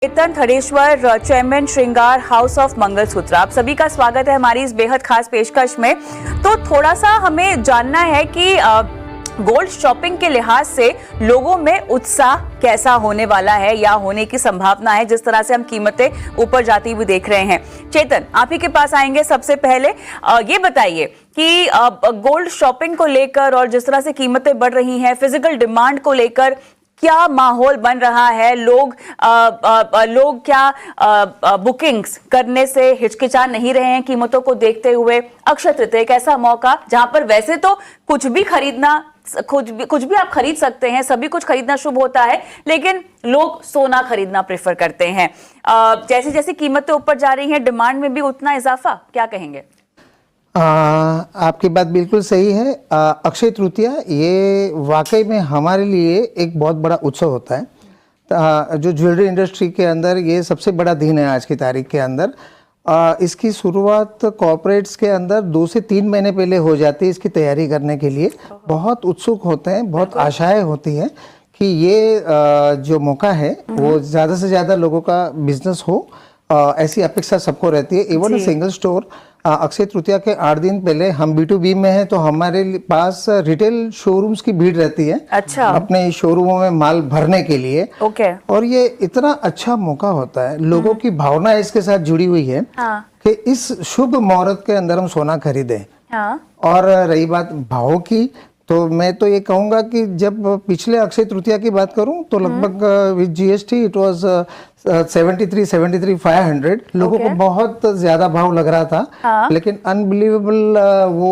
चेतन थरेश्वर, chairman श्रृंगार house of mangalsutra, आप सभी का स्वागत है हमारी इस बेहद खास पेशकश में। तो थोड़ा सा हमें जानना है कि गोल्ड शॉपिंग के लिहाज से लोगों में उत्साह कैसा होने वाला है या होने की संभावना है, जिस तरह से हम कीमतें ऊपर जाती हुई देख रहे हैं। चेतन, आप ही के पास आएंगे। सबसे पहले ये बताइए कि गोल्ड शॉपिंग को लेकर और जिस तरह से कीमतें बढ़ रही हैं, फिजिकल डिमांड को लेकर क्या माहौल बन रहा है? लोग क्या बुकिंग्स करने से हिचकिचा नहीं रहे हैं कीमतों को देखते हुए? अक्षय तृतीया एक ऐसा मौका जहां पर वैसे तो कुछ भी आप खरीद सकते हैं, सभी कुछ खरीदना शुभ होता है, लेकिन लोग सोना खरीदना प्रेफर करते हैं। जैसे जैसे कीमतें ऊपर जा रही हैं, डिमांड में भी उतना इजाफा, क्या कहेंगे? आपकी बात बिल्कुल सही है। अक्षय तृतीया ये वाकई में हमारे लिए एक बहुत बड़ा उत्सव होता है। जो ज्वेलरी इंडस्ट्री के अंदर ये सबसे बड़ा दिन है आज की तारीख के अंदर। इसकी शुरुआत कॉर्पोरेट्स के अंदर 2 से 3 महीने पहले हो जाती है। इसकी तैयारी करने के लिए बहुत उत्सुक होते हैं, बहुत आशाएं होती हैं कि ये जो मौका है वो ज़्यादा से ज़्यादा लोगों का बिजनेस हो, ऐसी अपेक्षा सबको रहती है। Even single store Akshaya Tritiya के 8 दिन पहले हम B2B में हैं, तो हमारे पास रिटेल शोरूम्स की भीड़ रहती है। अच्छा। अपने शोरूमों में माल भरने के लिए। ओके। और ये इतना अच्छा मौका होता है, लोगों की भावना इसके साथ जुड़ी हुई है कि इस शुभ मुहूर्त के अंदर हम सोना खरीदें। और रही बात भाव की, तो मैं तो ये कहूंगा कि जब पिछले अक्षय तृतीया की बात करूं तो लगभग विद GST इट वाज 73,500 लोगों को बहुत ज्यादा भाव लग रहा था। लेकिन अनबिलीवेबल वो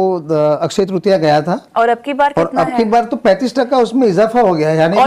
अक्षय तृतीया गया था। और अब की बार कितना है? अब की बार तो 35% उसमें इजाफा हो गया, यानी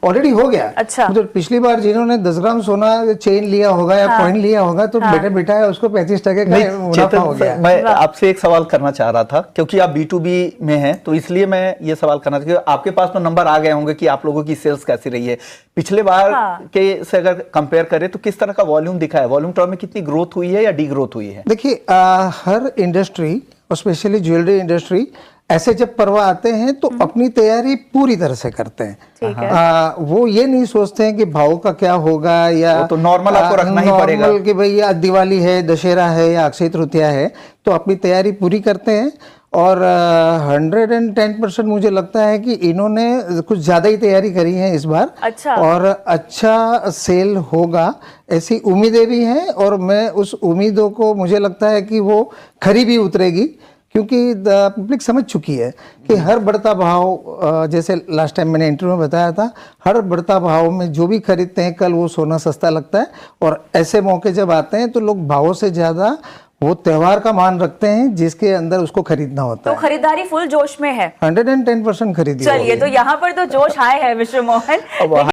ऑलरेडी हो गया। अच्छा। तो पिछली बार जिन्होंने 10 ग्राम सोना चेन लिया होगा या कॉइन लिया होगा, तो बेटा है उसको 35% का मुनाफा हो गया। मैं आपसे एक सवाल करना चाह रहा था, क्योंकि आप B2B में हैं, तो इसलिए मैं ये सवाल करना था कि आपके पास तो नंबर आ गए होंगे कि आप लोगों की सेल्स कैसी रही है पिछले बार के से अगर कंपेयर करें तो किस तरह का वॉल्यूम दिखा है? वॉल्यूम टर्म में कितनी ग्रोथ हुई है या डी ग्रोथ हुई है? देखिए, हर इंडस्ट्री और स्पेशली ज्वेलरी इंडस्ट्री ऐसे जब पर्व आते हैं तो अपनी तैयारी पूरी तरह से करते हैं। ठीक है। वो ये नहीं सोचते हैं कि भाव का क्या होगा, या वो तो नॉर्मल आपको रखना ही पड़ेगा कि भाई आज दिवाली है, दशहरा है या अक्षय तृतीया है, तो अपनी तैयारी पूरी करते हैं। और 110% मुझे लगता है कि इन्होंने कुछ ज्यादा ही तैयारी करी है इस बार। अच्छा। और अच्छा सेल होगा ऐसी उम्मीदें भी हैं, और मैं उस उम्मीदों को, मुझे लगता है कि वो खरी भी उतरेगी, क्योंकि पब्लिक समझ चुकी है कि हर बढ़ता भाव, जैसे लास्ट टाइम मैंने इंटरव्यू में बताया था, हर बढ़ता भाव में जो भी खरीदते हैं कल वो सोना सस्ता लगता है। और ऐसे मौके जब आते हैं तो लोग भावों से ज्यादा वो त्योहार का मान रखते हैं जिसके अंदर उसको खरीदना होता है। तो खरीदारी फुल जोश में है, 110% खरीदी। चलिए, तो यहाँ पर तो जोश हाई है मिस्टर मोहन।